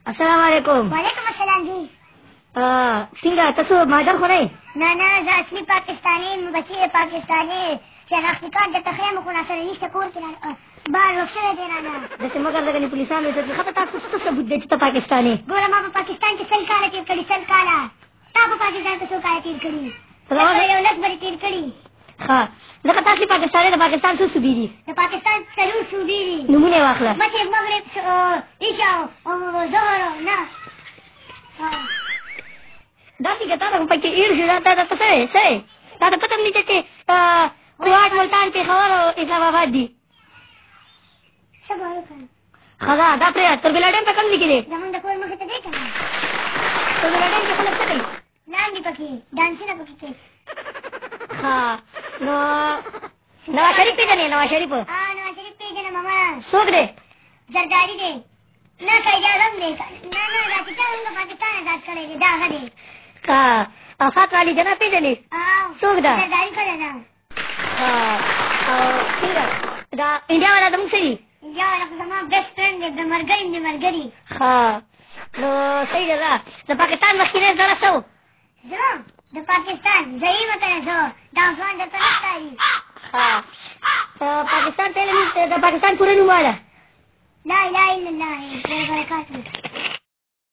السلام علیکم. وعلیکم السلام جی. څنګه تاسو مادر خو نه؟ نه نه زه اصلي پاکستاني یم، بچی یې پاکستاني، شناختي کارت درته ښیم خو راسره نشته، کور کې بار ورک شوی دی رانه. داسې مه ګرځه ګنې پولیسان وایي ښه په تاسو څه ثبوت دی چې ته پاکستاني؟ ګوره ما په پاکستان کې 100 کاله تېر کړي، 100 کاله. تا په پاکستان کې څو کاله تېر کړي؟ یو 10 برې تېر کړي. ښه لکه تاسې پاکستاني، د پاکستان څو صوبې دي؟ د پاکستان 4 صوبې دي. نومونه یې واخله. مشرق، مغرب، ایشا او ظهر. نه داسې که تا ته خو پکې ایر شو، دا ته څه دی څه دی؟ تا ته پته هم نشته چې کوهاټ، ملتان، پېښور او اسلام آباد دي. څه به وکړم؟ ښه ده دا پرېږده. تربیلا ډیم په کوم ځای کې دی؟ زمونږ د کور مخې ته دی که نه؟ تربیلا ډیم کې خلک څه کوي؟ لاندې پکې ډانسونه پکې کوي. ښه نو نواز شریف پېژنې؟ نواز شریف نواز شریف پېژنم ماما. څوک دی؟ زرداري دی. نه قائد اعظم دی. نه نه دا چې چا هم د پاکستان آزاد کړی دی دا هغه دی. فاطمه علي جناح پېژنې؟ څوک ده؟ زرداري کړی ده. او څنګه دا انډیا والا زموږ څه دي؟ انډیا والا خو زما بیسټ فرینډ دی، د ملګري د ملګري. ښه نو صحیح ده. د پاکستان مخکینی زړه څه و؟ زه د پاکستان زه یم که نه زه دا ځوان درته نه ښکاري. پاکستان د پاکستان پوره نوم واله. لا اله الا الله وبرکاته.